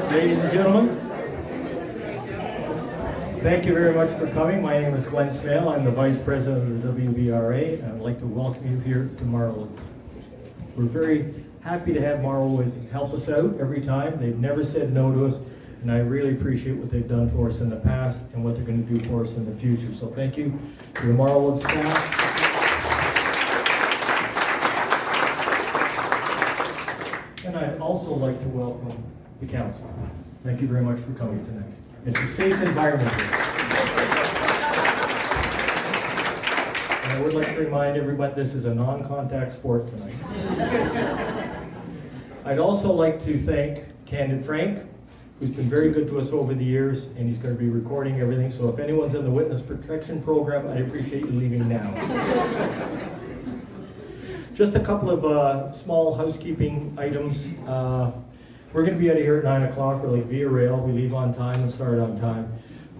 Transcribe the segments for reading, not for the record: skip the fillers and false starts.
Ladies and gentlemen, thank you very much for coming. My name is Glenn Smale. I'm the Vice President of the WBRA, and I'd like to welcome you here to Marwood. We're very happy to have Marwood help us out every time. They've never said no to us, and I really appreciate what they've done for us in the past and what they're going to do for us in the future. So thank you to the Marwood staff. And I'd also like to welcome the council. Thank you very much for coming tonight. It's a safe environment here. And I would like to remind everybody this is a non-contact sport tonight. I'd also like to thank Candid Frank, who's been very good to us over the years, and he's going to be recording everything. So if anyone's in the witness protection program, I appreciate you leaving now. Just a couple of small housekeeping items. We're going to be out of here at 9 o'clock. We're like via rail. We leave on time and start on time.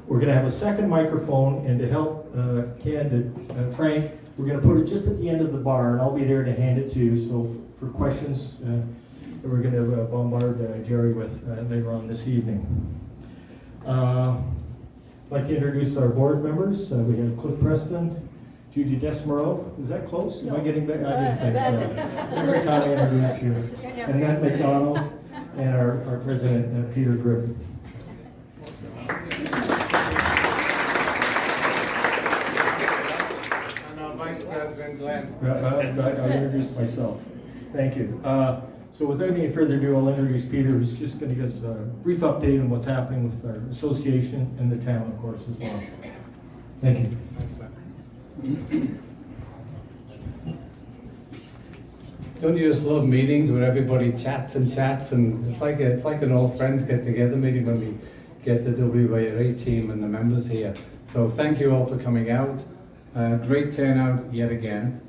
We're going to have a second microphone, and to help Candid Frank, we're going to put it just at the end of the bar, and I'll be there to hand it to you. So for questions, we're going to bombard Gerry with later on this evening. I'd like to introduce our board members. We have Cliff Preston, Judy Desmareau. Is that close? No. Am I getting back? I didn't think so. Every time I introduce you. And Nat McDonald and our president, Peter Griffin. And our vice president, Glenn. I'll introduce myself. Thank you. So without any further ado, I'll introduce Peter, who's just going to give us a brief update on what's happening with our association and the town, of course, as well. Thank you. Don't you just love meetings where everybody chats and it's like an old friends get together meeting when we get the WBRA team and the members here. So thank you all for coming out. Great turnout yet again.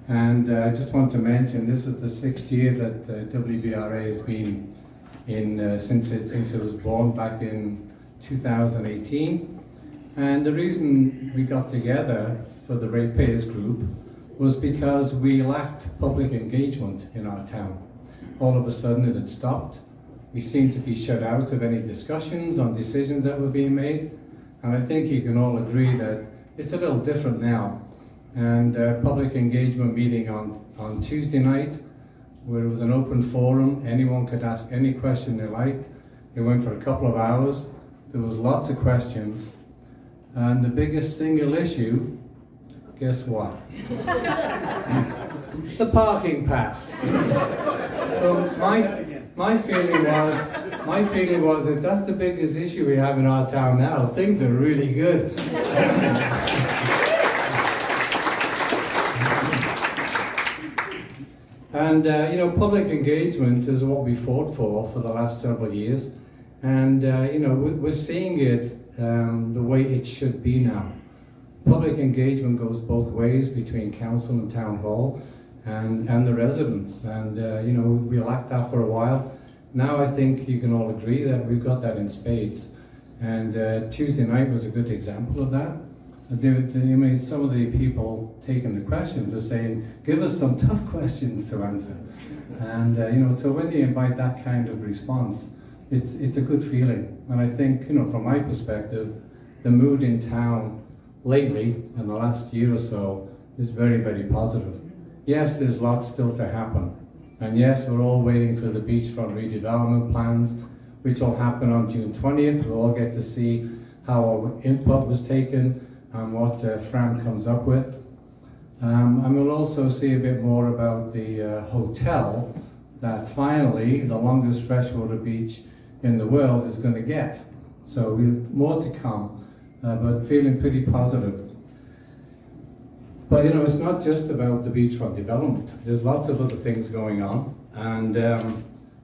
And I just want to mention this is the 6th year that WBRA has been in since it was born back in 2018. And the reason we got together for the Ratepayers group was because we lacked public engagement in our town. All of a sudden it had stopped. We seemed to be shut out of any discussions on decisions that were being made. And I think you can all agree that it's a little different now. And public engagement meeting on Tuesday night, where it was an open forum, anyone could ask any question they liked. It went for a couple of hours. There was lots of questions. And the biggest single issue, guess what? The parking pass. So my feeling was that that's the biggest issue we have in our town now. Things are really good. And public engagement is what we fought for the last several years. And we're seeing it the way it should be now. Public engagement goes both ways between council and town hall and the residents. And we lacked that for a while. Now I think you can all agree that we've got that in spades. And Tuesday night was a good example of that. Some of the people taking the questions were saying, give us some tough questions to answer. And so when you invite that kind of response, it's a good feeling. And I think, from my perspective, the mood in town lately, in the last year or so, is very, very positive. Yes, there's lots still to happen. And yes, we're all waiting for the beachfront redevelopment plans, which will happen on June 20th. We'll all get to see how our input was taken and what Fran comes up with. And we'll also see a bit more about the hotel that finally the longest freshwater beach in the world is going to get. So more to come, but feeling pretty positive. But it's not just about the beachfront development. There's lots of other things going on, and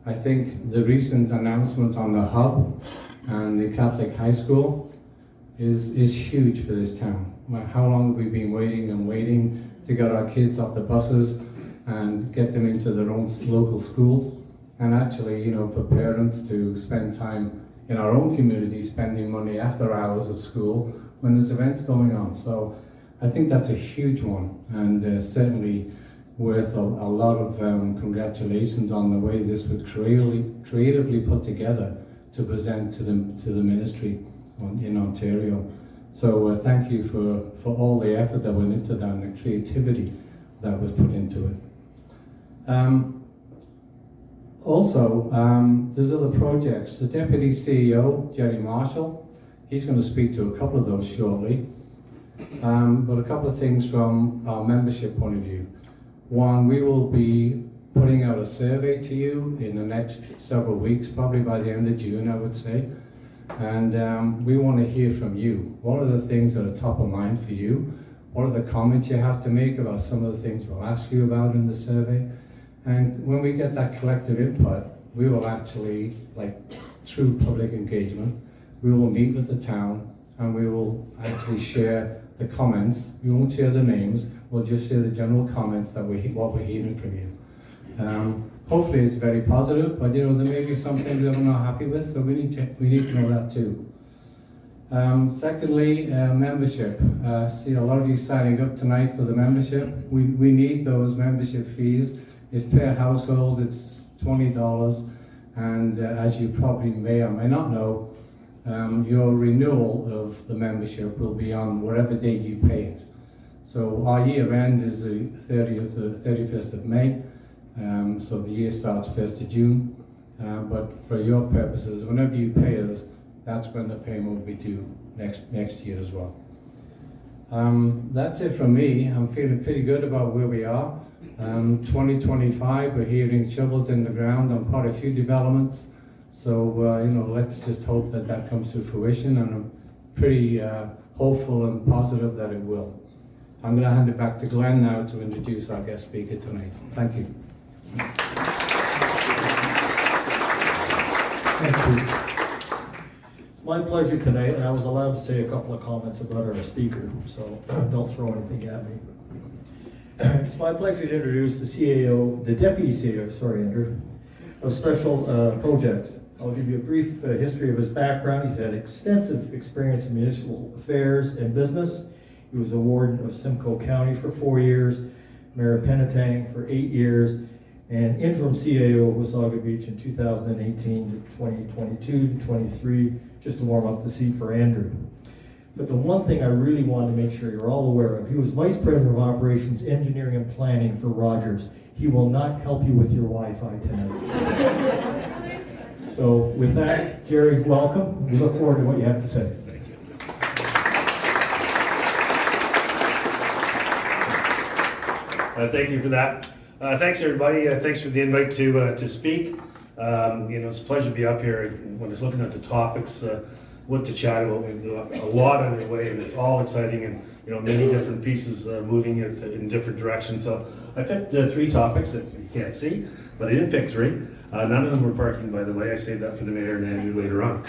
I think the recent announcement on the hub and the Catholic high school is huge for this town. How long have we been waiting to get our kids off the buses and get them into their own local schools? And actually, for parents to spend time in our own community, spending money after hours of school when there's events going on. So I think that's a huge one, and certainly worth a lot of congratulations on the way this was creatively put together to present to the ministry in Ontario. So thank you for all the effort that went into that and the creativity that was put into it. Also, there's other projects. The Deputy CEO, Gerry, he's going to speak to a couple of those shortly. But a couple of things from our membership point of view. One, we will be putting out a survey to you in the next several weeks, probably by the end of June, I would say. And we want to hear from you. What are the things that are top of mind for you? What are the comments you have to make about some of the things we'll ask you about in the survey? And when we get that collective input, we will actually, like true public engagement, we will meet with the town and we will actually share the comments. We won't share the names, we'll just share the general comments that what we're hearing from you. Hopefully it's very positive, but there may be some things that we're not happy with, so we need to know that too. Secondly, membership. See a lot of you signing up tonight for the membership. We need those membership fees. It's per household, it's $20, and as you probably may or may not know, your renewal of the membership will be on whatever date you pay it. So our year end is the 31st of May, so the year starts 1st of June, but for your purposes, whenever you pay us, that's when the payment will be due next year as well. That's it from me. I'm feeling pretty good about where we are. 2025, we're hearing shovels in the ground on quite a few developments. So, let's just hope that comes to fruition, and I'm pretty hopeful and positive that it will. I'm going to hand it back to Glenn now to introduce our guest speaker tonight. Thank you. Thank you. It's my pleasure tonight, and I was allowed to say a couple of comments about our speaker, so don't throw anything at me. It's my pleasure to introduce the Deputy CEO, Andrew, of Special Projects. I'll give you a brief history of his background. He's had extensive experience in municipal affairs and business. He was a warden of Simcoe County for 4 years, mayor of Penetang for 8 years, and interim CAO of Wasaga Beach in 2018 to 2022 to 23, just to warm up the seat for Andrew. But the one thing I really wanted to make sure you're all aware of, he was Vice President of Operations, Engineering and Planning for Rogers. He will not help you with your Wi-Fi tonight. So with that, Gerry, welcome. We look forward to what you have to say. Thank you. Thank you for that. Thanks everybody. Thanks for the invite to speak. It's a pleasure to be up here. When I was looking at the topics, what to chat about, we've got a lot underway, and it's all exciting, and many different pieces moving it in different directions. So I picked 3 topics that you can't see, but I did pick 3. None of them were parking, by the way. I saved that for the mayor and Andrew later on.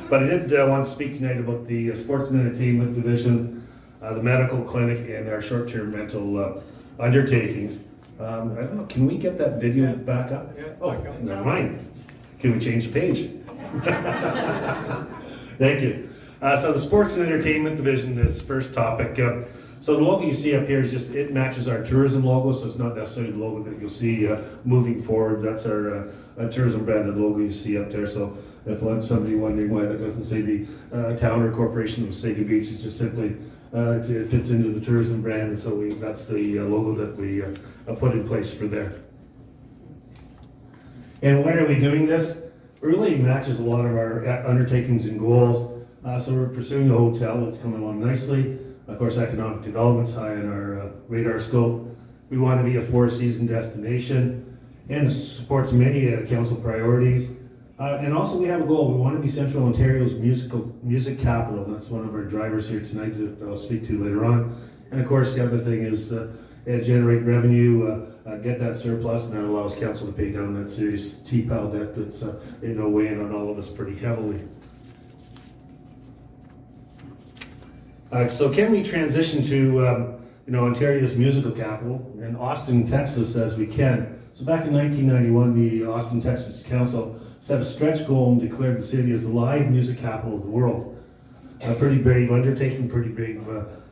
But I did want to speak tonight about the sports and entertainment division, the medical clinic, and our short-term rental undertakings. I don't know, can we get that video back up? Yeah, it's oh, back up. never mind. Can we change the page? Thank you. So the sports and entertainment division is first topic. So the logo you see up here is just, it matches our tourism logo, so it's not necessarily the logo that you'll see moving forward. That's our tourism branded logo you see up there. So if somebody wondering why that doesn't say the town or corporation of Wasaga Beach, it's just simply it fits into the tourism brand, and so that's the logo that we put in place for there. And why are we doing this? It really matches a lot of our undertakings and goals. So we're pursuing a hotel that's coming along nicely. Of course, economic development's high on our radar scope. We want to be a 4-season destination, and it supports many council priorities. And also we have a goal. We want to be Central Ontario's music capital. That's one of our drivers here tonight that I'll speak to later on. And of course, the other thing is generate revenue, get that surplus, and that allows council to pay down that serious TPAL debt that's weighing on all of us pretty heavily. So can we transition to Ontario's musical capital, and Austin, Texas, as we can? So back in 1991, the Austin, Texas Council set a stretch goal and declared the city as the live music capital of the world. A pretty brave undertaking, pretty brave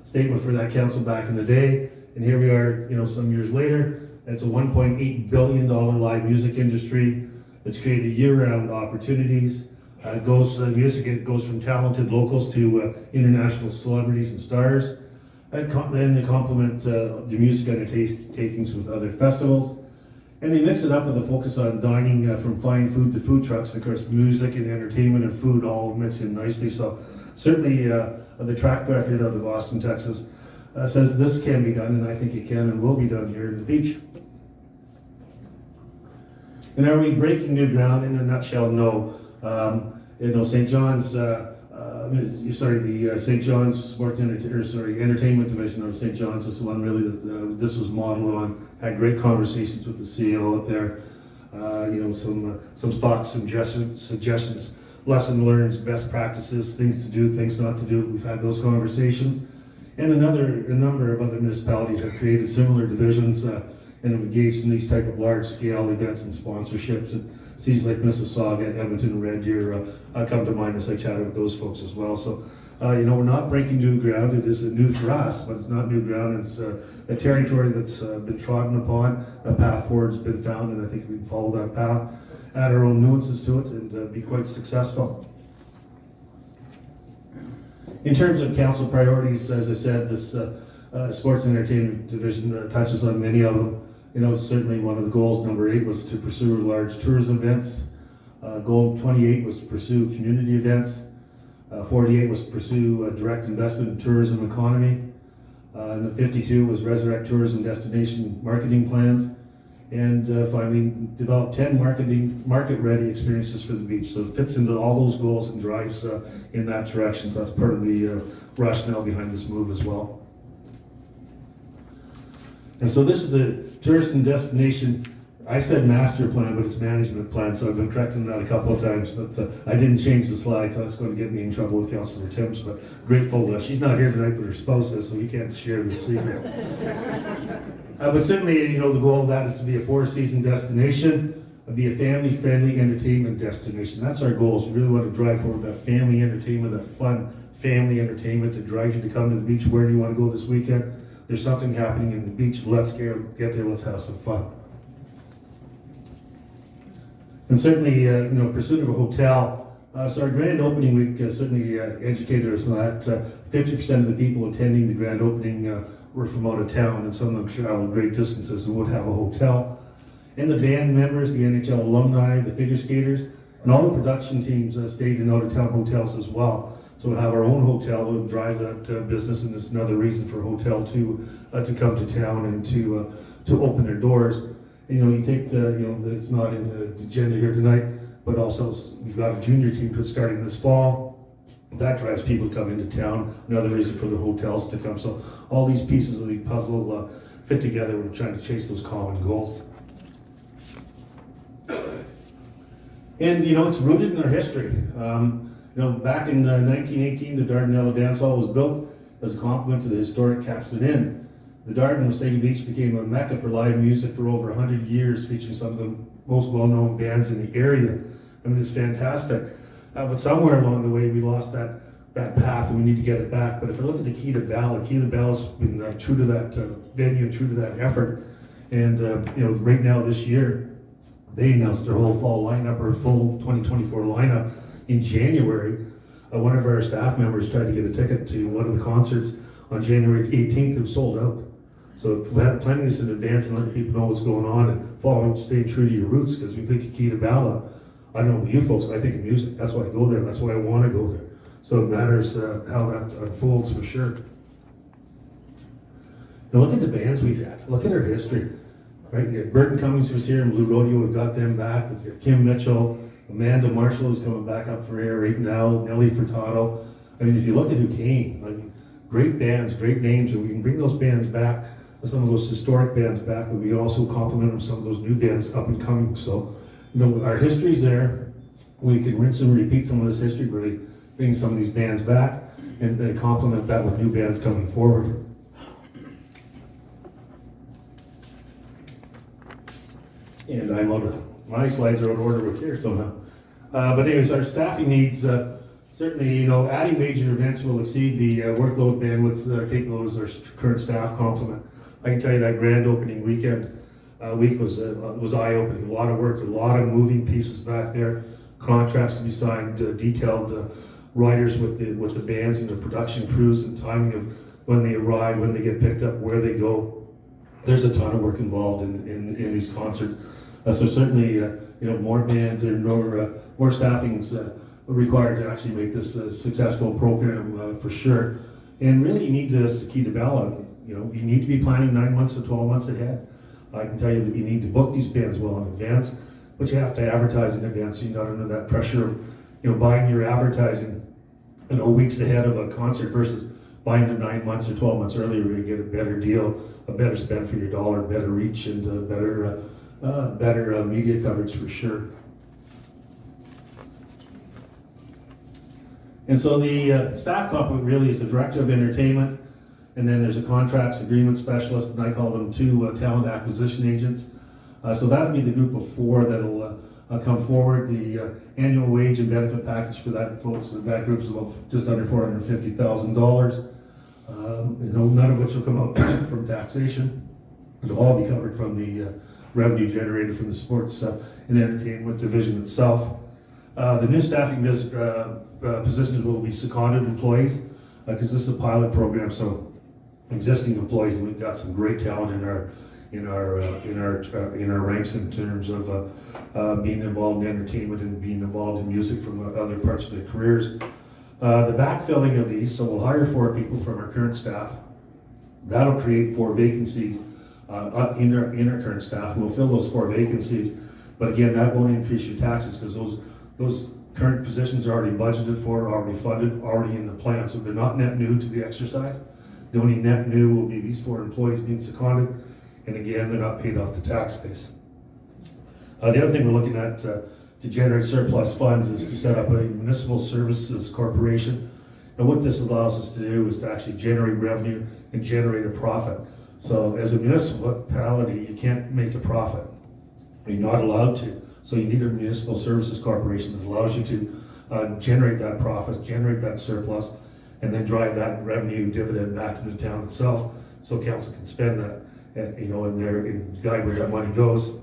statement for that council back in the day. And here we are, some years later. It's a $1.8 billion live music industry. It's created year-round opportunities. Music, it goes from talented locals to international celebrities and stars. And then they complement the music undertakings with other festivals. And they mix it up with a focus on dining from fine food to food trucks. Of course, music and entertainment and food all mix in nicely. So certainly the track record out of Austin, Texas says this can be done, and I think it can and will be done here in the beach. And are we breaking new ground? In a nutshell, no. St. John's, the St. John's Entertainment Division of St. John's is the one really that this was modeled on. Had great conversations with the CEO out there. Some thoughts, suggestions, lesson learned, best practices, things to do, things not to do. We've had those conversations. And a number of other municipalities have created similar divisions and have engaged in these type of large-scale events and sponsorships. And cities like Mississauga, Edmonton, Red Deer come to mind as I chatted with those folks as well. So, we're not breaking new ground. It is new for us, but it's not new ground. It's a territory that's been trodden upon. A path forward has been found, and I think we can follow that path, add our own nuances to it, and be quite successful. In terms of council priorities, as I said, this sports and entertainment division touches on many of them. Certainly one of the goals, number 8, was to pursue large tourism events. Goal 28 was to pursue community events. 48 was to pursue direct investment in tourism economy. And the 52 was resurrect tourism destination marketing plans. And finally, develop 10 market-ready experiences for the beach. So it fits into all those goals and drives in that direction. So that's part of the rationale behind this move as well. And so this is the tourist and destination, I said master plan, but it's management plan, so I've been correcting that a couple of times, but I didn't change the slides, so that's going to get me in trouble with Councillor Timms, but grateful, she's not here tonight, but her spouse is, so we can't share the secret. But certainly, the goal of that is to be a 4-season destination, be a family-friendly entertainment destination. That's our goals. We really want to drive forward that family entertainment, that fun family entertainment to drive you to come to the beach. Where do you want to go this weekend? There's something happening in the beach. Let's get there. Let's have some fun. And certainly, pursuit of a hotel. So our grand opening week certainly educated us on that. 50% of the people attending the grand opening were from out of town, and some of them traveled great distances and would have a hotel. And the band members, the NHL alumni, the figure skaters, and all the production teams stayed in out of town hotels as well. So we'll have our own hotel and drive that business, and it's another reason for a hotel to come to town and to open their doors. And, you take it's not in the agenda here tonight, but also we've got a junior team that's starting this fall. That drives people to come into town. Another reason for the hotels to come. So all these pieces of the puzzle fit together. We're trying to chase those common goals. And it's rooted in our history. Back in 1918, the Dardanella Dance Hall was built as a complement to the historic Capstan Inn. The Darden Wasaga Beach became a mecca for live music for over 100 years, featuring some of the most well-known bands in the area. I mean, it's fantastic. But somewhere along the way, we lost that path, and we need to get it back. But if I look at the Key to Bella's been true to that venue, true to that effort. And right now this year, they announced their whole fall lineup, or full 2024 lineup in January. One of our staff members tried to get a ticket to one of the concerts on January 18th. It was sold out. So we had planning this in advance and letting people know what's going on and staying true to your roots, because we think of Key to Bella. I don't know you folks, I think of music. That's why I go there. That's why I want to go there. So it matters how that unfolds for sure. Now look at the bands we've had. Look at our history. Right? You got Burton Cummings was here, and Blue Rodeo, we've got them back. We've got Kim Mitchell, Amanda Marshall, who's coming back up for air right now, Nellie Furtado. I mean, if you look at who came, I mean, great bands, great names, and we can bring those bands back, some of those historic bands back, but we also complement them with some of those new bands up and coming. So, our history's there. We can rinse and repeat some of this history, really bring some of these bands back, and then complement that with new bands coming forward. And my slides are out of order with here somehow. But anyways, our staffing needs, certainly, adding major events will exceed the workload bandwidth capable as our current staff complement. I can tell you that grand opening weekend, week was eye-opening. A lot of work, a lot of moving pieces back there, contracts to be signed, detailed riders with the bands and the production crews and timing of when they arrive, when they get picked up, where they go. There's a ton of work involved in these concerts. So certainly, more band and more staffing is required to actually make this a successful program for sure. And really, you need to key the bell out. You need to be planning 9 months to 12 months ahead. I can tell you that you need to book these bands well in advance, but you have to advertise in advance so you're not under that pressure of buying your advertising weeks ahead of a concert versus buying it 9 months or 12 months earlier where you get a better deal, a better spend for your dollar, better reach, and better media coverage for sure. And so the staff complement really is the director of entertainment, and then there's a contracts agreement specialist, and I call them 2 talent acquisition agents. So that'll be the group of 4 that'll come forward. The annual wage and benefit package for that that group is about just under $450,000. None of which will come out from taxation. It'll all be covered from the revenue generated from the sports and entertainment division itself. The new staffing positions will be seconded employees because this is a pilot program. So existing employees, and we've got some great talent in our ranks in terms of being involved in entertainment and being involved in music from other parts of their careers. The backfilling of these, so we'll hire 4 people from our current staff. That'll create 4 vacancies in our current staff. We'll fill those 4 vacancies, but again, that won't increase your taxes because those current positions are already budgeted for, already funded, already in the plan, so they're not net new to the exercise. The only net new will be these 4 employees being seconded, and again, they're not paid off the tax base. The other thing we're looking at to generate surplus funds is to set up a municipal services corporation. And what this allows us to do is to actually generate revenue and generate a profit. So as a municipality, you can't make a profit. You're not allowed to. So you need a municipal services corporation that allows you to generate that profit, generate that surplus, and then drive that revenue dividend back to the town itself so council can spend that, and guide where that money goes.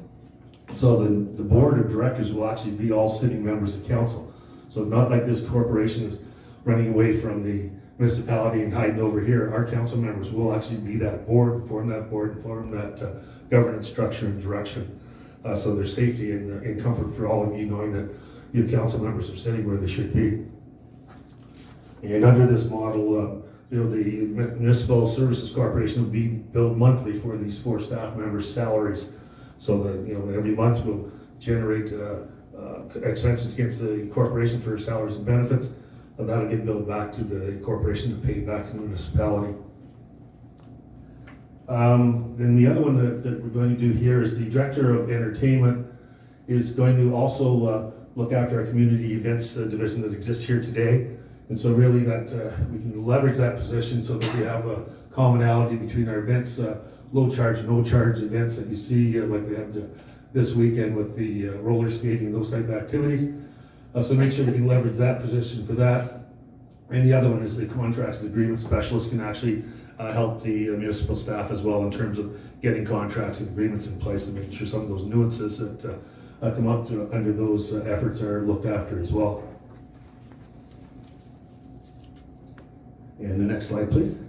So the board of directors will actually be all sitting members of council. So not like this corporation is running away from the municipality and hiding over here. Our council members will actually be that board, form that governance structure and direction. So there's safety and comfort for all of you knowing that your council members are sitting where they should be. And under this model, the municipal services corporation will be billed monthly for these 4 staff members' salaries. So that every month we'll generate expenses against the corporation for salaries and benefits, and that'll get billed back to the corporation to pay back to the municipality. Then the other one that we're going to do here is the director of entertainment is going to also look after our community events division that exists here today. And so really that we can leverage that position so that we have a commonality between our events, low charge, no charge events that you see like we have this weekend with the roller skating, those type of activities. So make sure we can leverage that position for that. And the other one is the contracts and agreement specialist can actually help the municipal staff as well in terms of getting contracts and agreements in place and making sure some of those nuances that come up under those efforts are looked after as well. And the next slide, please.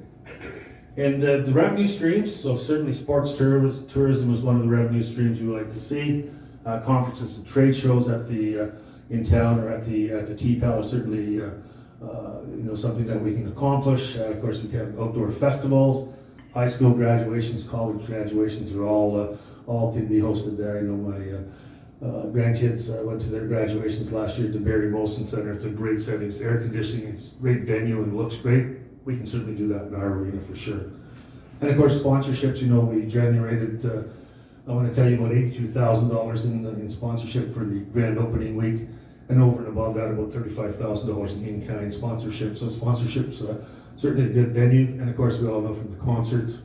And the revenue streams, so certainly sports tourism is one of the revenue streams we would like to see. Conferences and trade shows at the in town or at the TPAL are certainly something that we can accomplish. Of course, we have outdoor festivals, high school graduations, college graduations are all can be hosted there. I know my grandkids went to their graduations last year at the Barry Molson Center. It's a great setting, it's air conditioning, it's a great venue and looks great. We can certainly do that in our arena for sure. And of course, sponsorships, we generated, I want to tell you about $82,000 in sponsorship for the grand opening week, and over and above that, about $35,000 in in-kind sponsorship. So sponsorships, certainly a good venue, and of course, we all know from the concerts,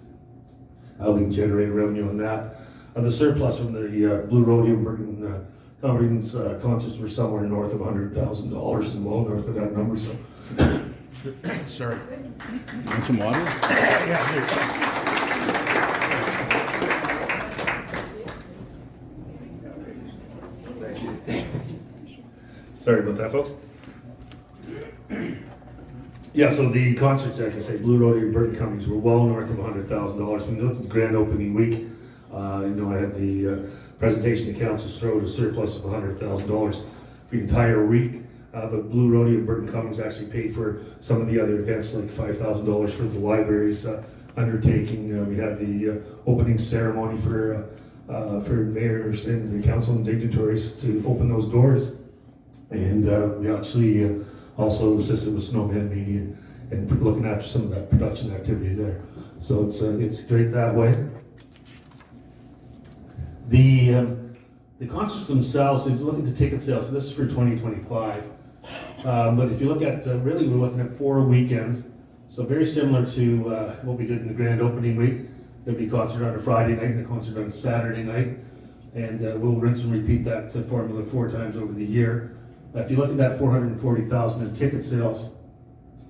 we can generate revenue on that. The surplus from the Blue Rodeo Burton Conference concerts were somewhere north of $100,000 and well north of that number. So, Sorry. Want some water? Sorry about that, folks. Yeah, so the concerts, like I say, Blue Rotary, Burton Cummings, were well north of $100,000. When you look at the grand opening week, I had the presentation to council showed a surplus of $100,000 for the entire week. But Blue Rotary and Burton Cummings actually paid for some of the other events, like $5,000 for the library's undertaking. We had the opening ceremony for mayors and the council and dignitaries to open those doors. And we actually also assisted with Snowman Mania and looking after some of that production activity there. So it's great that way. The concerts themselves, if you look at the ticket sales, so this is for 2025. But if you look at, really we're looking at 4 weekends. So very similar to what we did in the grand opening week. There'll be a concert on a Friday night and a concert on a Saturday night. And we'll rinse and repeat that formula 4 times over the year. If you look at that 440,000 in ticket sales,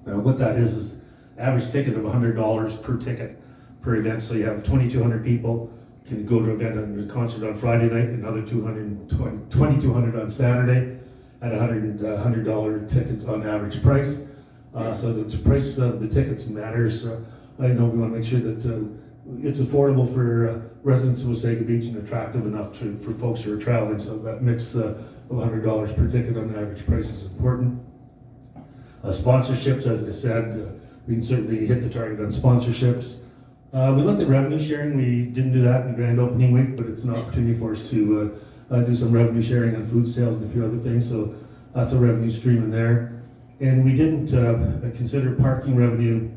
what that is average ticket of $100 per ticket per event. So you have 2,200 people can go to an event and a concert on Friday night, another 2,200 on Saturday at $100 tickets on average price. So the price of the tickets matters. I know we want to make sure that it's affordable for residents of Wasaga Beach and attractive enough for folks who are traveling. So that mix of $100 per ticket on average price is important. Sponsorships, as I said, we can certainly hit the target on sponsorships. We looked at revenue sharing. We didn't do that in the grand opening week, but it's an opportunity for us to do some revenue sharing on food sales and a few other things. So that's a revenue stream in there. And we didn't consider parking revenue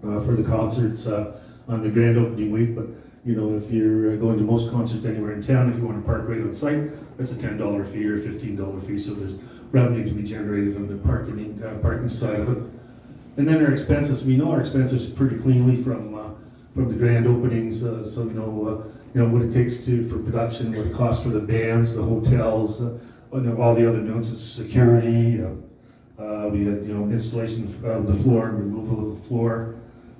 for the concerts on the grand opening week, but if you're going to most concerts anywhere in town, if you want to park right on site, that's a $10 fee or $15 fee. So there's revenue to be generated on the parking side of it. And then our expenses, we know our expenses pretty cleanly from the grand openings, so we know what it takes for production, what it costs for the bands, the hotels, all the other nuances, security. We had installation of the floor and removal of the floor,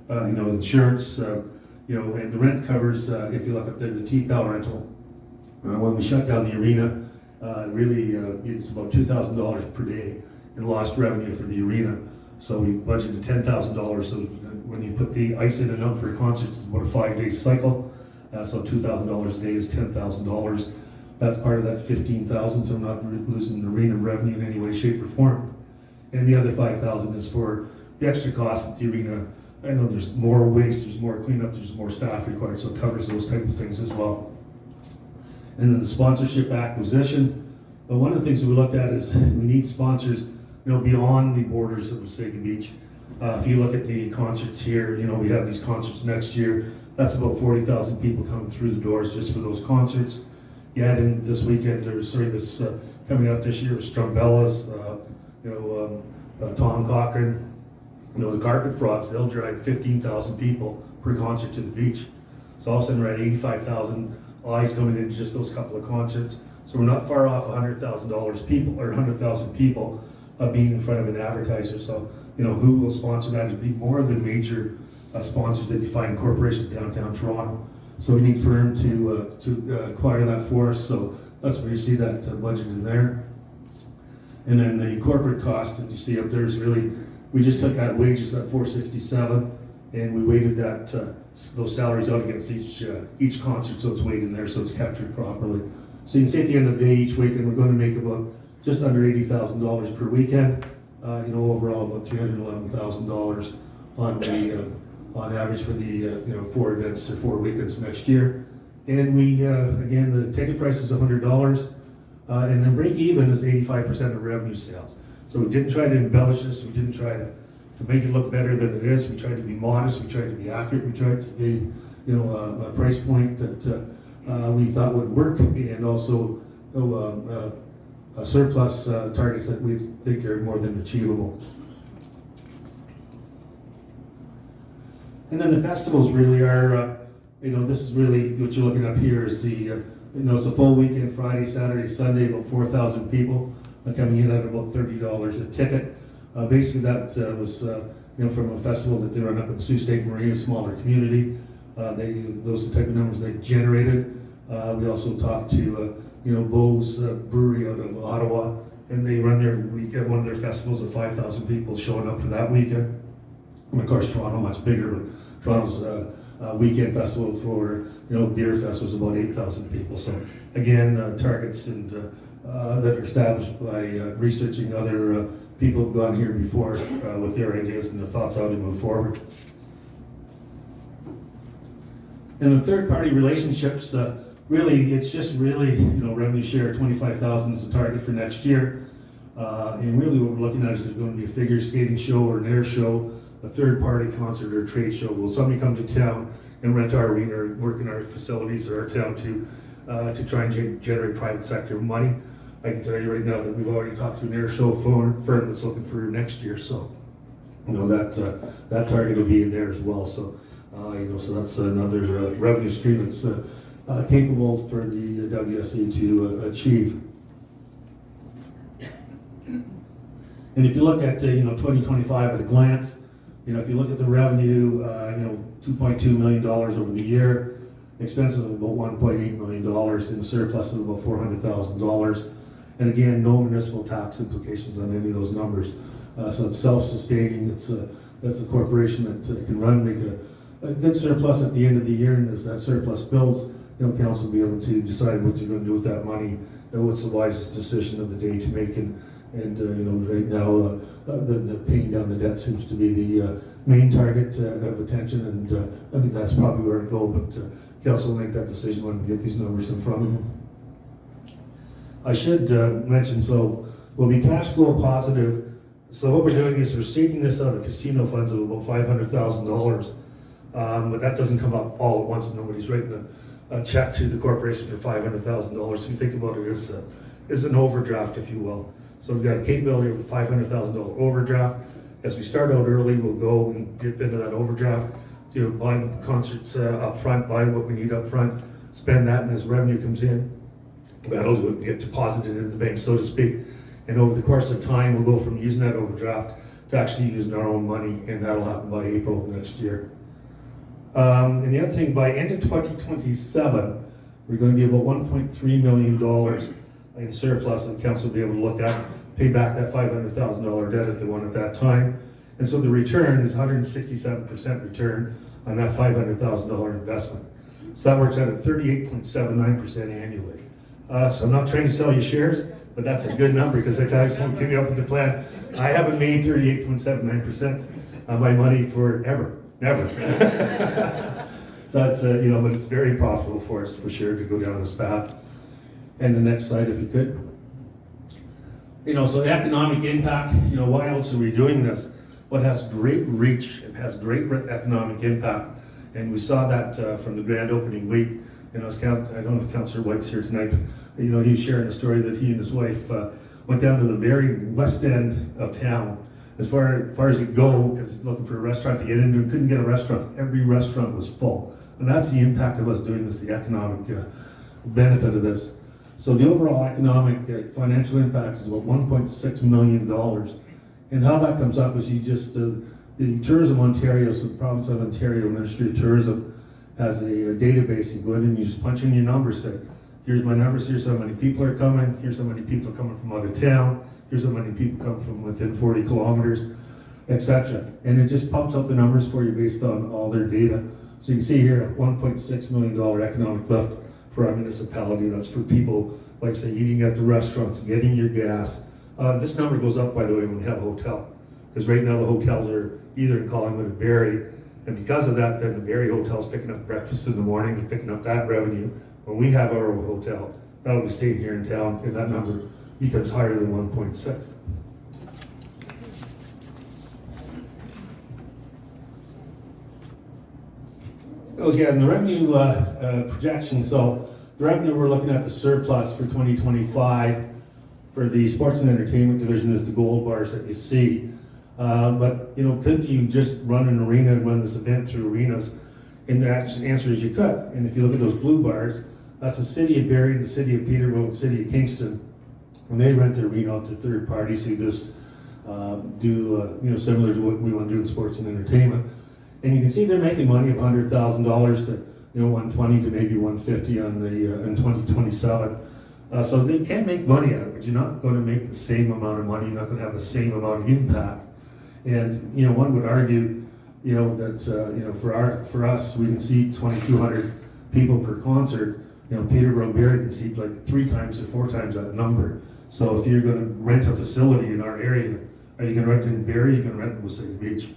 insurance, and the rent covers. If you look up there, the T-Pal rental. When we shut down the arena, really it's about $2,000 per day in lost revenue for the arena. So we budgeted $10,000. So when you put the ice in and out for a concert, it's about a 5-day cycle. So $2,000 a day is $10,000. That's part of that $15,000. So we're not losing the arena revenue in any way, shape, or form. And the other $5,000 is for the extra costs at the arena. I know there's more waste, there's more cleanup, there's more staff required, so it covers those type of things as well. And then the sponsorship acquisition. One of the things we looked at is we need sponsors, beyond the borders of Wasaga Beach. If you look at the concerts here, we have these concerts next year. That's about 40,000 people coming through the doors just for those concerts. You add in this weekend, coming out this year, Strumbellas, Tom Cochran, the Carpet Frogs, they'll drive 15,000 people per concert to the beach. So all of a sudden we're at 85,000 eyes coming in just those couple of concerts. So we're not far off $100,000 people being in front of an advertiser. So who will sponsor that? It'd be more of the major sponsors that you find in corporations downtown Toronto. So we need firm to acquire that for us. So that's where you see that budget in there. And then the corporate cost that you see up there is really, we just took that wages at $467, and we weighted that those salaries out against each concert, so it's weighed in there, so it's captured properly. So you can see at the end of the day, each weekend, we're going to make about just under $80,000 per weekend. Overall about $311,000 on average for the 4 events or 4 weekends next year. And we again, the ticket price is $100. And then break even is 85% of revenue sales. So we didn't try to embellish this. We didn't try to make it look better than it is. We tried to be modest. We tried to be accurate. We tried to be, a price point that we thought would work, and also surplus targets that we think are more than achievable. And then the festivals really are, this is really what you're looking up here is the. It's a full weekend, Friday, Saturday, Sunday, about 4,000 people coming in at about $30 a ticket. Basically, that was from a festival that they run up in Sault Ste. Marie, a smaller community. Those are the type of numbers they generated. We also talked to Beau's Brewery out of Ottawa, and they run their week at one of their festivals of 5,000 people showing up for that weekend. And of course, Toronto much bigger, but Toronto's weekend festival for beer fest was about 8,000 people. So again, targets and that are established by researching other people who've gone here before us with their ideas and their thoughts how to move forward. And the third-party relationships, really, it's just really, revenue share, 25,000 is the target for next year. And really what we're looking at is going to be a figure skating show or an air show, a third-party concert or a trade show. Will somebody come to town and rent our arena or work in our facilities or our town to try and generate private sector money? I can tell you right now that we've already talked to an air show firm that's looking for next year. So, that target will be in there as well. So, so that's another revenue stream that's capable for the WSE to achieve. And if you look at 2025 at a glance, if you look at the revenue, $2.2 million over the year, expenses of about $1.8 million, and a surplus of about $400,000. And again, no municipal tax implications on any of those numbers. So it's self-sustaining. It's a corporation that can make a good surplus at the end of the year, and as that surplus builds, council will be able to decide what you're going to do with that money and what's the wisest decision of the day to make. And right now, the paying down the debt seems to be the main target of attention, and I think that's probably where it go. But council will make that decision when we get these numbers in front of them. I should mention, so we'll be cash flow positive. So what we're doing is we're seeking this out of casino funds of about $500,000, but that doesn't come up all at once. Nobody's writing a check to the corporation for $500,000. If you think about it as an overdraft, if you will. So we've got a capability of a $500,000 overdraft. As we start out early, we'll go and dip into that overdraft to buy the concerts up front, buy what we need up front, spend that, and as revenue comes in, that'll get deposited in the bank, so to speak. And over the course of time, we'll go from using that overdraft to actually using our own money, and that'll happen by April of next year. And the other thing, by end of 2027, we're going to be about $1.3 million in surplus that the council will be able to look at, pay back that $500,000 debt if they want at that time. And so the return is 167% return on that $500,000 investment. So that works out at 38.79% annually. So I'm not trying to sell you shares, but that's a good number because I tell you something, came up with the plan. I haven't made 38.79% of my money forever, never. So that's, but it's very profitable for us for sure to go down this path. And the next slide, if you could. So the economic impact, why else are we doing this? Well, it has great reach, it has great economic impact. And we saw that from the grand opening week. I don't know if Councillor White's here tonight, but he was sharing a story that he and his wife went down to the very west end of town, as far as it go, because looking for a restaurant to get into, and couldn't get a restaurant. Every restaurant was full. And that's the impact of us doing this, the economic benefit of this. So the overall economic financial impact is about $1.6 million. And how that comes up is the Tourism Ontario, so the Province of Ontario Ministry of Tourism has a database. You go in and you just punch in your numbers, say, here's my numbers, here's how many people are coming, here's how many people are coming from out of town, here's how many people come from within 40 kilometers, etc. And it just pumps up the numbers for you based on all their data. So you can see here, $1.6 million economic lift for our municipality. That's for people, like say, eating at the restaurants, getting your gas. This number goes up, by the way, when we have a hotel. Because right now the hotels are either in Collingwood or Barrie. And because of that, then the Barrie hotel's picking up breakfast in the morning and picking up that revenue. When we have our hotel, that'll be staying here in town, and that number becomes higher than 1.6. Okay, and the revenue projection. So the revenue we're looking at, the surplus for 2025 for the sports and entertainment division is the gold bars that you see. But could you just run an arena and run this event through arenas? And the answer is you could. And if you look at those blue bars, that's the city of Barrie, the city of Peterborough, and the city of Kingston. And they rent their arena out to third parties who just do similar to what we want to do in sports and entertainment. And you can see they're making money of $100,000 to $120 to maybe $150 on the in 2027. So they can make money at it, but you're not going to make the same amount of money. You're not going to have the same amount of impact. And one would argue, that for us, we can seat 2,200 people per concert. Peterborough and Barrie can seat like 3 times or 4 times that number. So if you're going to rent a facility in our area, are you going to rent it in Barrie? You can rent it in Wasaga Beach.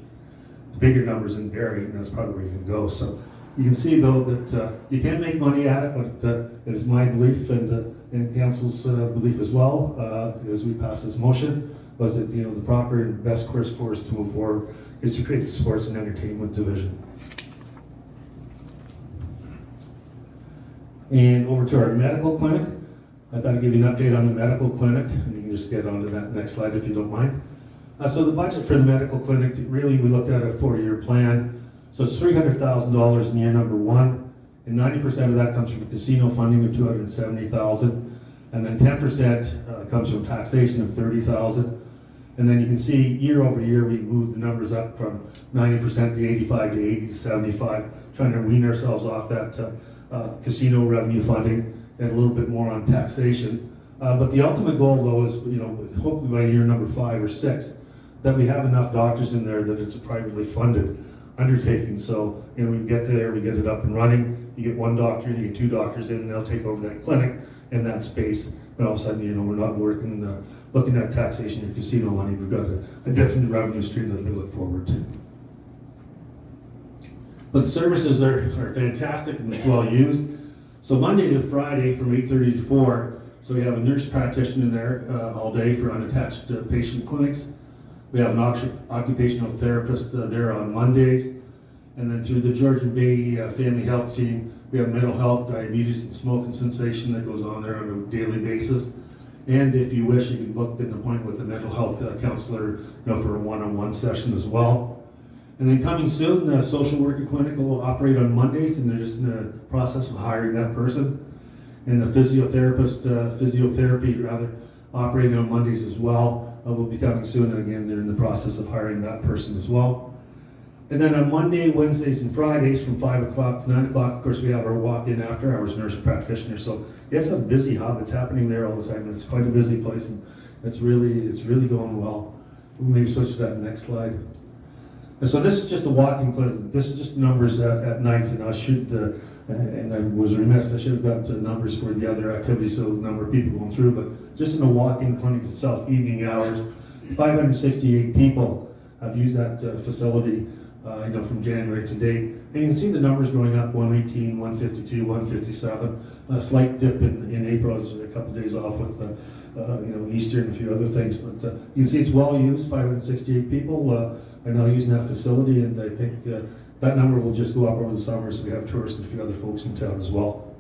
The bigger numbers in Barrie, and that's probably where you can go. So you can see though that you can make money at it, but it is my belief and council's belief as well, as we pass this motion, was that the proper and best course for us to move forward is to create the sports and entertainment division. And over to our medical clinic. I thought I'd give you an update on the medical clinic, and you can just get onto that next slide if you don't mind. So the budget for the medical clinic, really we looked at a 4-year plan. So it's $300,000 in year number 1, and 90% of that comes from casino funding of $270,000, and then 10% comes from taxation of $30,000. And then you can see year over year we moved the numbers up from 90% to 85 to 80 to 75, trying to wean ourselves off that casino revenue funding and a little bit more on taxation. But the ultimate goal though is, hopefully by year number 5 or 6, that we have enough doctors in there that it's a privately funded undertaking. So, we get there, we get it up and running, you get 1 doctor, you get 2 doctors in, and they'll take over that clinic and that space. And all of a sudden, we're not working, looking at taxation and casino money. We've got a different revenue stream that we look forward to. But the services are fantastic and it's well used. So Monday to Friday from 8:30 to 4, so we have a nurse practitioner there all day for unattached patient clinics. We have an occupational therapist there on Mondays. And then through the Georgian Bay Family Health Team, we have mental health, diabetes, and smoking cessation that goes on there on a daily basis. And if you wish, you can book an appointment with a mental health counselor for a one-on-one session as well. And then coming soon, the social worker clinic will operate on Mondays, and they're just in the process of hiring that person. And the physiotherapy operating on Mondays as well. Will be coming soon. Again, they're in the process of hiring that person as well. And then on Monday, Wednesdays, and Fridays from 5 o'clock to 9 o'clock, of course, we have our walk-in after-hours nurse practitioner. So it's a busy hub. It's happening there all the time. It's quite a busy place, and it's really going well. We'll maybe switch to that next slide. And so this is just a walk-in clinic. This is just numbers at night, and I should, and I was remiss, I should have got numbers for the other activities, so the number of people going through, but just in the walk-in clinic itself, evening hours, 568 people have used that facility, from January to date. And you can see the numbers going up, 118, 152, 157, a slight dip in April, it's a couple of days off with Easter and a few other things, but you can see it's well used. 568 people are now using that facility, and I think that number will just go up over the summer, so we have tourists and a few other folks in town as well.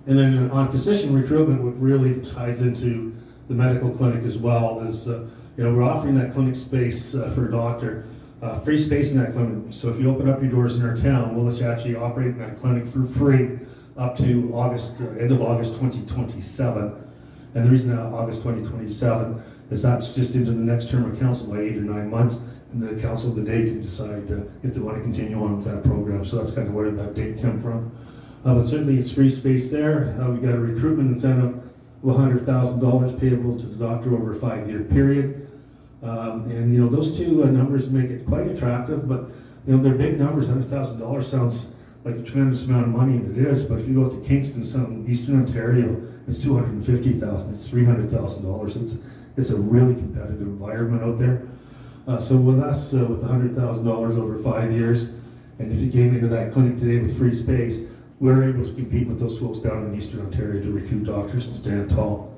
And then on physician recruitment, what really ties into the medical clinic as well is, we're offering that clinic space for a doctor, free space in that clinic. So if you open up your doors in our town, we'll let you actually operate in that clinic for free up to end of August 2027. And the reason August 2027 is that's just into the next term of council by 8 or 9 months. And the council of the day can decide if they want to continue on with that program. So that's kind of where that date came from. But certainly it's free space there. We've got a recruitment incentive of $100,000 payable to the doctor over a 5-year period. And those two numbers make it quite attractive, but they're big numbers. $100,000 sounds like a tremendous amount of money, and it is. But if you go to Kingston, some Eastern Ontario, it's $250,000. It's $300,000. It's a really competitive environment out there. So with us, with $100,000 over 5 years, and if you came into that clinic today with free space, we're able to compete with those folks down in Eastern Ontario to recruit doctors and stand tall.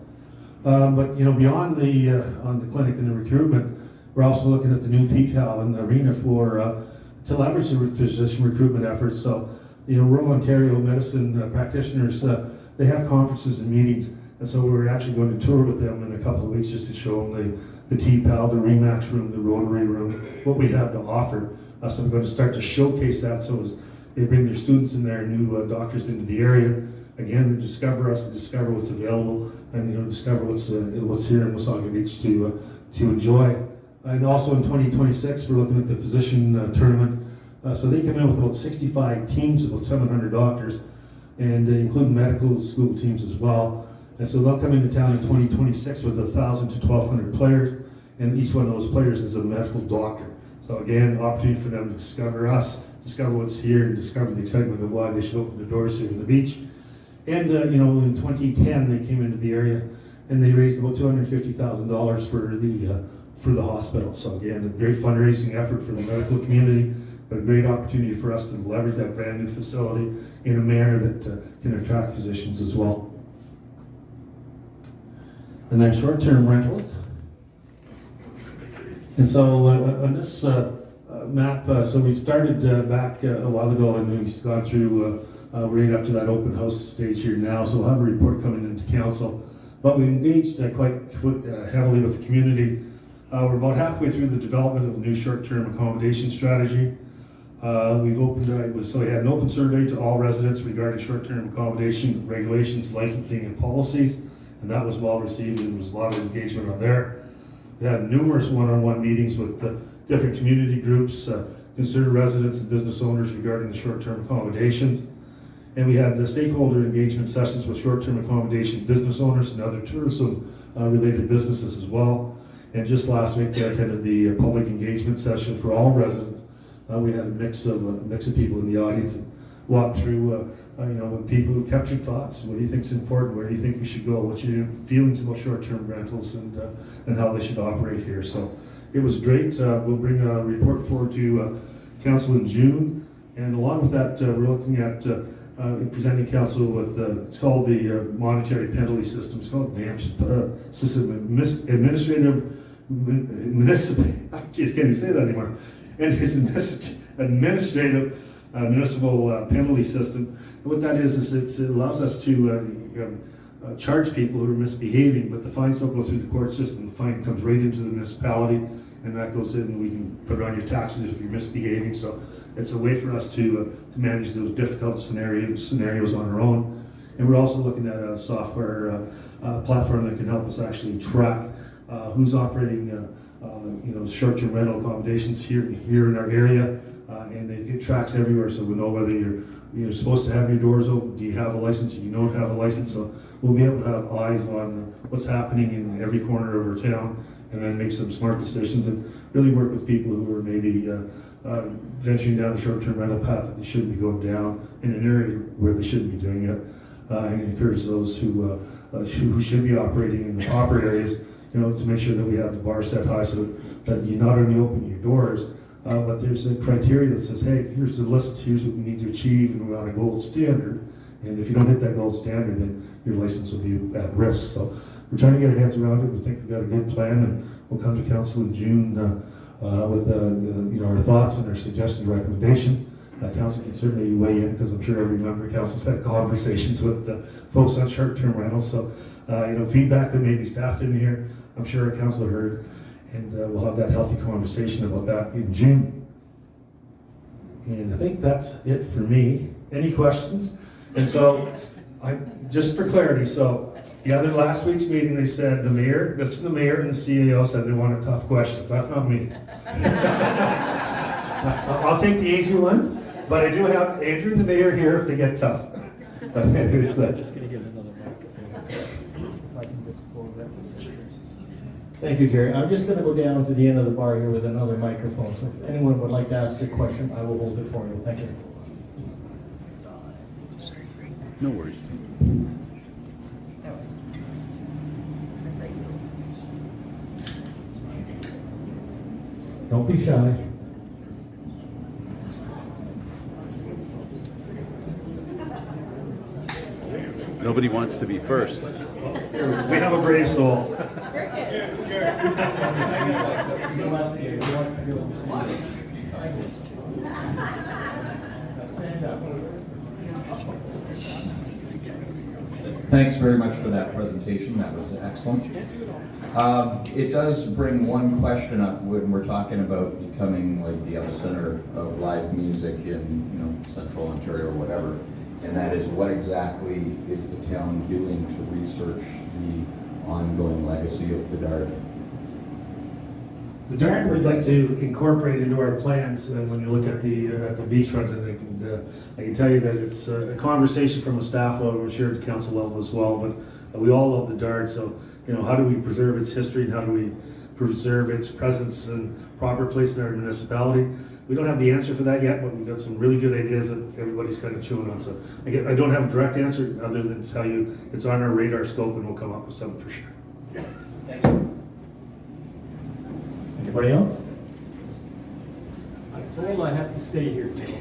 But beyond on the clinic and the recruitment, we're also looking at the new PCAL and the arena to leverage the physician recruitment efforts. So, rural Ontario medicine practitioners, they have conferences and meetings, and so we're actually going to tour with them in a couple of weeks just to show them the TPAL, the Remax room, the Rotary room, what we have to offer. So we're going to start to showcase that, so as they bring their students in there, new doctors into the area. Again, they discover us, they discover what's available, and discover what's here in Wasaga Beach to enjoy. And also in 2026, we're looking at the physician tournament. So they come in with about 65 teams, about 700 doctors. and include medical school teams as well. And so they'll come into town in 2026 with 1,000 to 1,200 players, and each one of those players is a medical doctor. So again, opportunity for them to discover us, discover what's here, and discover the excitement of why they should open the doors here in the beach. And in 2010, they came into the area and they raised about $250,000 for the hospital. So again, a great fundraising effort for the medical community, but a great opportunity for us to leverage that brand new facility in a manner that can attract physicians as well. And then short-term rentals. And so on this map, so we started back a while ago, and we've gone through right up to that open house stage here now. So we'll have a report coming into council. But we engaged quite heavily with the community. We're about halfway through the development of a new short-term accommodation strategy. We've opened, so we had an open survey to all residents regarding short-term accommodation regulations, licensing, and policies, and that was well received. There was a lot of engagement on there. We had numerous one-on-one meetings with different community groups, concerned residents and business owners regarding the short-term accommodations. And we had the stakeholder engagement sessions with short-term accommodation business owners and other tourism-related businesses as well. And just last week, I attended the public engagement session for all residents. We had a mix of people in the audience and walked through, with people who captured thoughts. What do you think is important? Where do you think we should go? What's your feelings about short-term rentals and how they should operate here? So it was great. We'll bring a report forward to council in June, and along with that, we're looking at presenting council with it's called the monetary penalty system. It's called NAMS system, administrative. I can't even say that anymore. And it's administrative municipal penalty system. And what that is it allows us to charge people who are misbehaving, but the fines don't go through the court system. The fine comes right into the municipality, and that goes in, and we can put it on your taxes if you're misbehaving. So it's a way for us to manage those difficult scenarios on our own. And we're also looking at a software platform that can help us actually track who's operating short-term rental accommodations here in our area, and it tracks everywhere, so we know whether you're supposed to have your doors open, do you have a license, do you don't have a license. So we'll be able to have eyes on what's happening in every corner of our town, and then make some smart decisions and really work with people who are maybe venturing down the short-term rental path that they shouldn't be going down in an area where they shouldn't be doing it, and encourage those who should be operating in the proper areas, to make sure that we have the bar set high so that you not only open your doors, but there's a criteria that says, hey, here's the list, here's what we need to achieve, and we're on a gold standard. And if you don't hit that gold standard, then your license will be at risk. So we're trying to get our heads around it. We think we've got a good plan, and we'll come to council in June with our thoughts and our suggestions and recommendation. Council can certainly weigh in, because I'm sure every member of council's had conversations with folks on short-term rentals. So feedback that maybe staff didn't hear, I'm sure our council heard, and we'll have that healthy conversation about that in June. And I think that's it for me. Any questions? And so, just for clarity, so the other last week's meeting, they said the mayor and the CEO said they wanted tough questions. That's not me. I'll take the easy ones, but I do have Andrew and the mayor here if they get tough. But anyways, Thank you, Gerry. I'm just going to go down to the end of the bar here with another microphone. So if anyone would like to ask a question, I will hold it for you. Thank you. No worries. Don't be shy. Nobody wants to be first. we have a brave soul. Thanks very much for that presentation. That was excellent. It does bring one question up when we're talking about becoming like the epicenter of live music in Central Ontario or whatever, and that is, what exactly is the town doing to research the ongoing legacy of the Dart? The dart we'd like to incorporate into our plans when you look at the beachfront, and I can tell you that it's a conversation from a staff level, I'm sure at the council level as well, but we all love the dart, so how do we preserve its history and how do we preserve its presence and proper place in our municipality? We don't have the answer for that yet, but we've got some really good ideas that everybody's kind of chewing on, so I don't have a direct answer other than to tell you it's on our radar scope and we'll come up with something for sure. Thank you. Anybody else? I'm told I have to stay here too.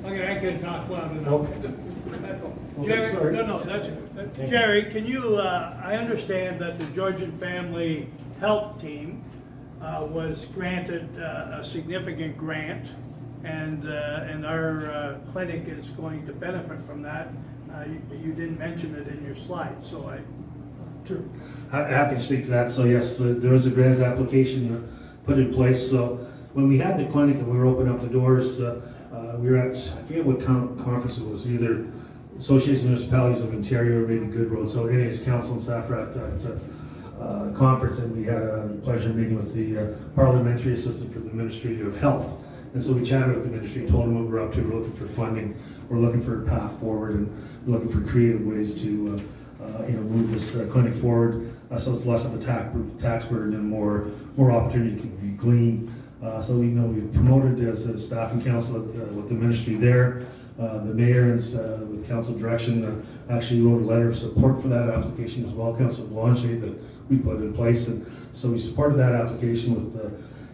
Okay, I can talk loud enough. Okay. Gerry, sorry. no, that's Gerry, can you, I understand that the Georgian Family Health Team was granted a significant grant, and our clinic is going to benefit from that. You didn't mention it in your slides, so I... Sure. Happy to speak to that. So yes, there was a grant application put in place. So when we had the clinic and we were opening up the doors, we were at, I forget what conference it was, either Association of Municipalities of Ontario or maybe Good Road. So anyways, council and staff were at that conference, and we had a pleasure meeting with the parliamentary assistant for the Ministry of Health. And so we chatted with the ministry, told them what we're up to. We're looking for funding, we're looking for a path forward, and we're looking for creative ways to move this clinic forward, so it's less of a tax burden and more opportunity can be gleaned. So we've promoted as a staff and council with the ministry there. The mayor and with council direction actually wrote a letter of support for that application as well, Council Blanchet, that we put in place, and so we supported that application with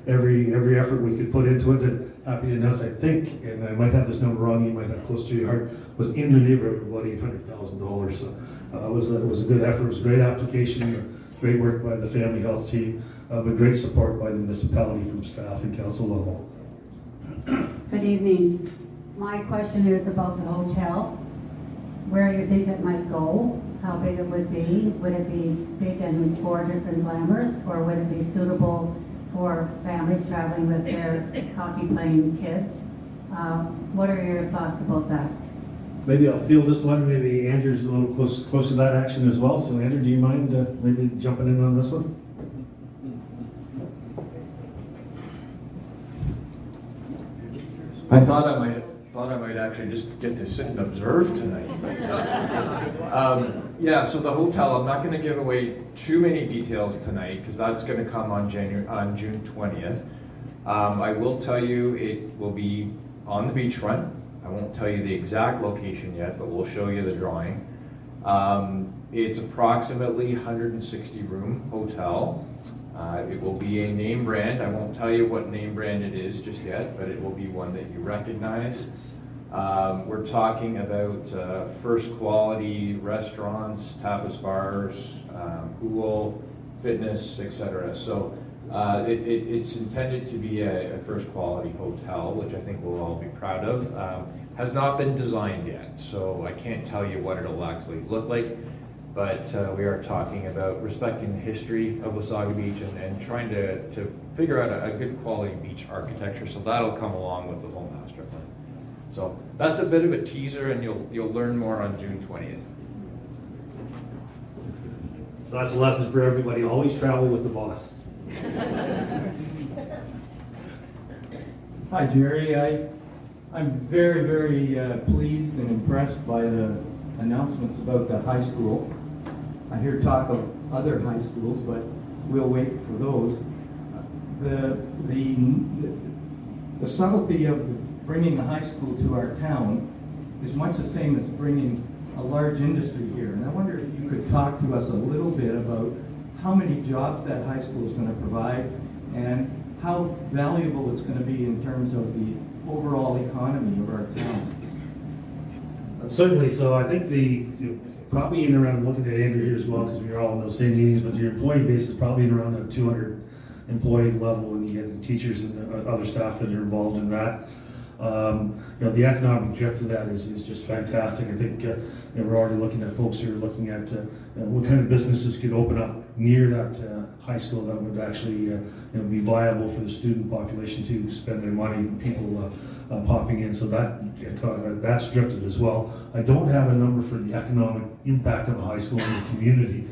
every effort we could put into it. And happy to announce, I think, and I might have this number wrong, you might have close to your heart, was in the neighborhood of about $800,000. So it was a good effort. It was a great application, great work by the family health team, but great support by the municipality from staff and council level. Good evening. My question is about the hotel, where you think it might go, how big it would be. Would it be big and gorgeous and glamorous, or would it be suitable for families traveling with their hockey playing kids? What are your thoughts about that? Maybe I'll field this one. Maybe Andrew's a little close to that action as well. So Andrew, do you mind maybe jumping in on this one? I thought I might actually just get to sit and observe tonight. Yeah, so the hotel, I'm not going to give away too many details tonight because that's going to come on June 20th. I will tell you it will be on the beachfront. I won't tell you the exact location yet, but we'll show you the drawing. It's approximately 160 room hotel. It will be a name brand. I won't tell you what name brand it is just yet, but it will be one that you recognize. We're talking about first quality restaurants, tapas bars, pool, fitness, etc. So it's intended to be a first quality hotel, which I think we'll all be proud of. Has not been designed yet, so I can't tell you what it'll actually look like. But we are talking about respecting the history of Wasaga Beach and trying to figure out a good quality beach architecture. So that'll come along with the whole master plan. So that's a bit of a teaser, and you'll learn more on June 20th. So that's a lesson for everybody. Always travel with the boss. Hi, Gerry. I'm very, very pleased and impressed by the announcements about the high school. I hear talk of other high schools, but we'll wait for those. The subtlety of bringing the high school to our town is much the same as bringing a large industry here. And I wonder if you could talk to us a little bit about how many jobs that high school is going to provide and how valuable it's going to be in terms of the overall economy of our town. Certainly. So I think probably in around, looking at Andrew here as well, because we're all in those same meetings, but your employee base is probably in around a 200 employee level when you get the teachers and other staff that are involved in that. The economic drift of that is just fantastic. I think we're already looking at folks who are looking at what kind of businesses could open up near that high school that would actually be viable for the student population to spend their money, people popping in. So that's drifted as well. I don't have a number for the economic impact of a high school in the community,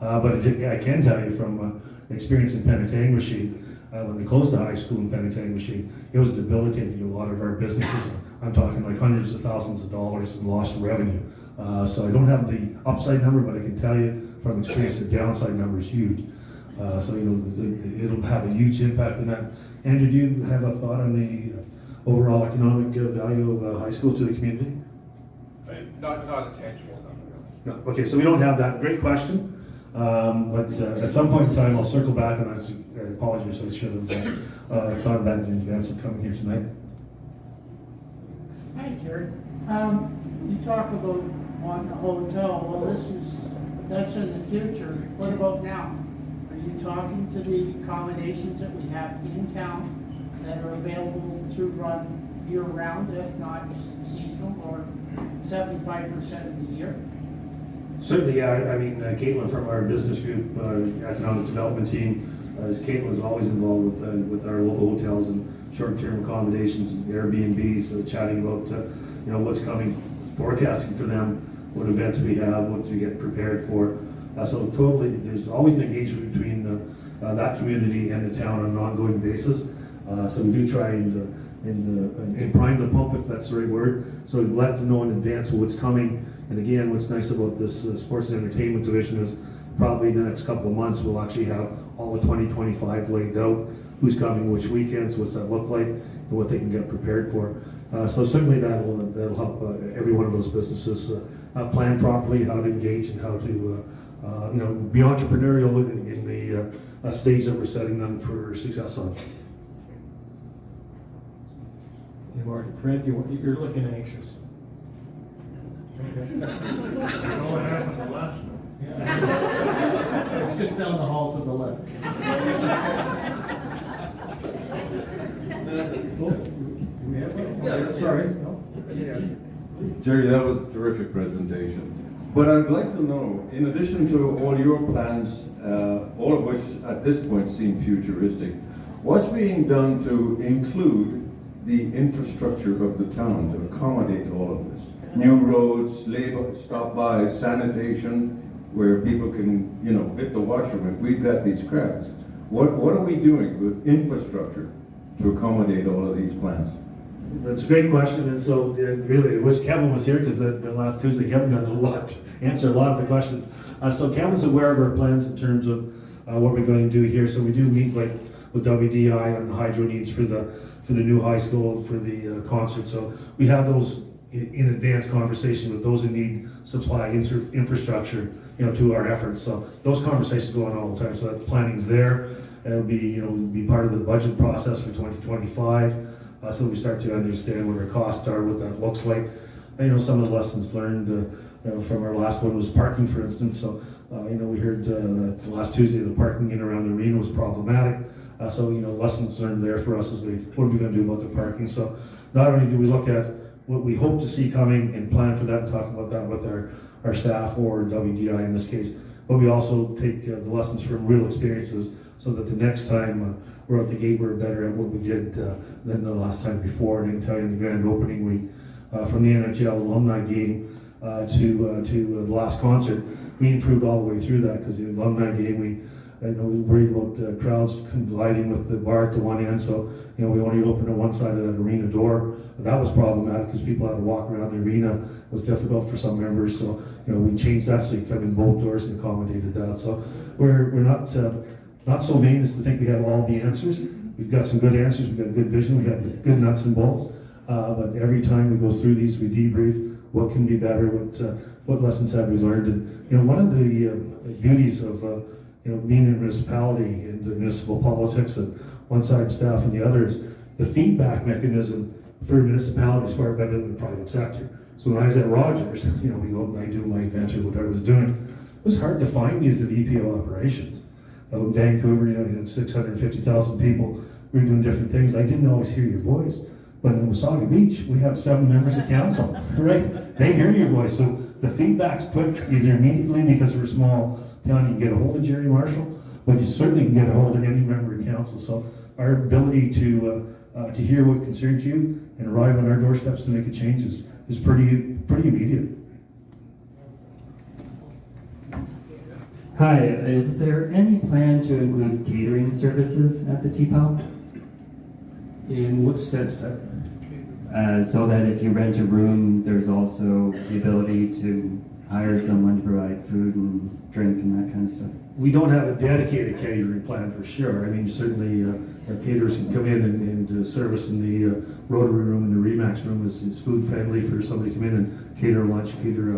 but I can tell you from experience in Penetanguishene, when they closed the high school in Penetanguishene, it was debilitating to a lot of our businesses. I'm talking like hundreds of thousands of dollars in lost revenue. So I don't have the upside number, but I can tell you from experience the downside number is huge. So it'll have a huge impact on that. Andrew, do you have a thought on the overall economic value of a high school to the community? Not a tangible number. No. Okay, so we don't have that. Great question. But at some point in time, I'll circle back, and I apologize. I should have thought of that in advance of coming here tonight. Hi, Gerry. You talk about on the hotel. Well, that's in the future. What about now? Are you talking to the accommodations that we have in town that are available to run year-round, if not seasonal, or 75% of the year? Certainly, yeah. I mean, Caitlin from our business group, economic development team, Caitlin is always involved with our local hotels and short-term accommodations and Airbnbs, chatting about what's coming, forecasting for them, what events we have, what to get prepared for. So totally, there's always an engagement between that community and the town on an ongoing basis. So we do try and prime the pump, if that's the right word. So we let them know in advance what's coming. And again, what's nice about this sports and entertainment division is probably in the next couple of months we'll actually have all of 2025 laid out. Who's coming, which weekends, what's that look like, and what they can get prepared for. So certainly that'll help every one of those businesses plan properly, how to engage and how to be entrepreneurial in the stage that we're setting them for success on. Hey, Mark, Fred, you're looking anxious. Okay. What happened the last one? Yeah. It's just down the hall to the left. Oh, do we have one? Okay, sorry. No? Jerry, that was a terrific presentation. But I'd like to know, in addition to all your plans, all of which at this point seem futuristic, what's being done to include the infrastructure of the town to accommodate all of this? New roads, labor, stop by, sanitation, where people can, hit the washroom if we've got these crowds. What are we doing with infrastructure to accommodate all of these plans? That's a great question, and so really, I wish Kevin was here because the last Tuesday Kevin got answer a lot of the questions. So Kevin's aware of our plans in terms of what we're going to do here. So we do meet with WDI on the hydro needs for the new high school, for the concert. So we have those in advance conversations with those who need supply infrastructure, to our efforts. So those conversations go on all the time. So that planning's there. It'll be part of the budget process for 2025. So we start to understand what our costs are, what that looks like. Some of the lessons learned from our last one was parking, for instance. So we heard last Tuesday the parking in around the arena was problematic. So lessons learned there for us as what are we going to do about the parking. So not only do we look at what we hope to see coming and plan for that and talk about that with our staff or WDI in this case, but we also take the lessons from real experiences so that the next time we're at the gate, we're better at what we did than the last time before. And I can tell you in the grand opening week, from the NHL alumni game to the last concert, we improved all the way through that, because the alumni game, we worried about crowds colliding with the bar at the one end, so we only opened at one side of that arena door. That was problematic because people had to walk around the arena. It was difficult for some members, so we changed that so you come in both doors and accommodated that. So we're not so vain as to think we have all the answers. We've got some good answers, we've got good vision, we have good nuts and bolts. But every time we go through these, we debrief what can be better, what lessons have we learned. And one of the beauties of being in a municipality and the municipal politics, and one side staff and the other, is the feedback mechanism for a municipality is far better than the private sector. So when I was at Rogers, we go and I do my events or whatever I was doing, it was hard to find me as the VP of operations. Out in Vancouver, you had 650,000 people. We were doing different things. I didn't always hear your voice. But in Wasaga Beach, we have 7 members of council, right? They hear your voice. So the feedback's quick, either immediately because we're a small town, you can get a hold of Gerry Marshall, but you certainly can get a hold of any member of council. So our ability to hear what concerns you and arrive on our doorsteps to make a change is pretty immediate. Hi, is there any plan to include catering services at the TPOW? In what sense, Ted? So that if you rent a room, there's also the ability to hire someone to provide food and drink and that kind of stuff. We don't have a dedicated catering plan for sure. I mean, certainly our caterers can come in and service in the Rotary Room and the Remax Room is food friendly for somebody to come in and cater lunch, cater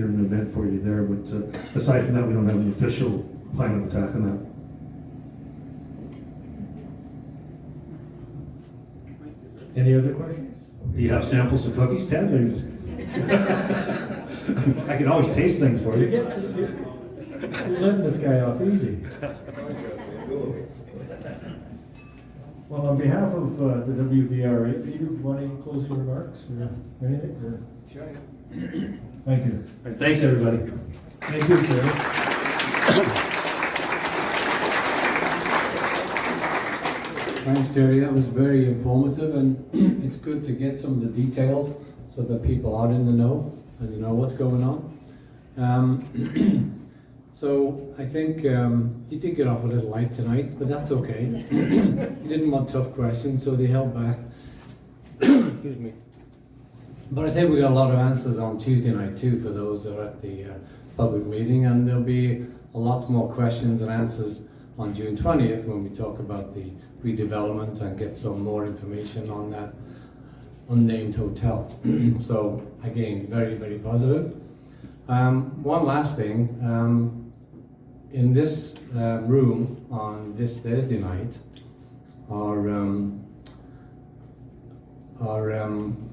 an event for you there. But aside from that, we don't have an official plan of attack on that. Any other questions? Do you have samples of cookies, Ted? I can always taste things for you. You're letting this guy off easy. Well, on behalf of the WBRA, Peter, do you want any closing remarks or anything? Or? Thank you. All right, thanks, everybody. Thank you, Gerry. Thanks, Gerry. That was very informative, and it's good to get some of the details so that people are in the know and you know what's going on. So I think you did get off a little light tonight, but that's okay. You didn't want tough questions, so they held back. Excuse me. But I think we got a lot of answers on Tuesday night too for those that are at the public meeting, and there'll be a lot more questions and answers on June 20th when we talk about the redevelopment and get some more information on that unnamed hotel. So again, very, very positive. One last thing, in this room on this Thursday night, our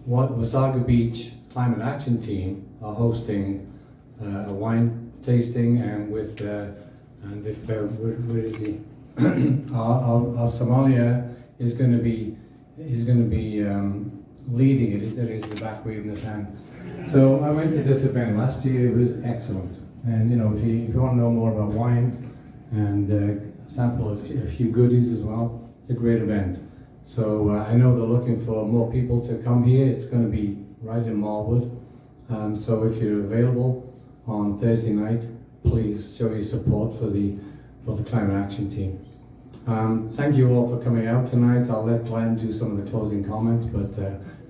Wasaga Beach Climate Action Team are hosting a wine tasting, and with and if where is he? our sommelier is going to be leading it. There is the back waving his hand. So I went to this event last year. It was excellent. And you know, if you want to know more about wines and sample a few goodies as well, it's a great event. So I know they're looking for more people to come here. It's going to be right in Marwood. So if you're available on Thursday night, please show your support for the Climate Action Team. Thank you all for coming out tonight. I'll let Glenn do some of the closing comments, but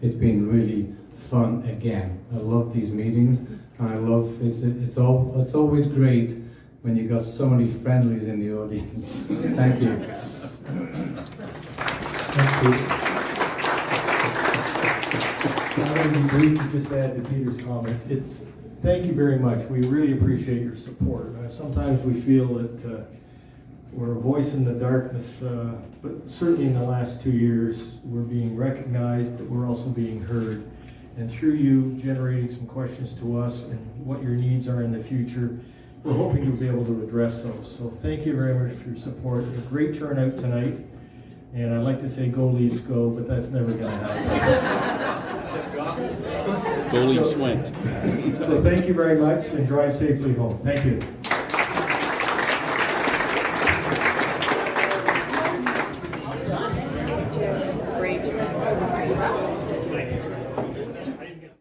it's been really fun again. I love these meetings, and I love it's always great when you've got so many friendlies in the audience. Thank you. Thank you. I'm going to be brief and just add to Peter's comments. Thank you very much. We really appreciate your support. Sometimes we feel that we're a voice in the darkness, but certainly in the last 2 years, we're being recognized, but we're also being heard. And through you generating some questions to us and what your needs are in the future, we're hoping you'll be able to address those. So thank you very much for your support. A great turnout tonight. And I'd like to say go Leafs go, but that's never going to happen. Go Leafs went. So thank you very much and drive safely home. Thank you.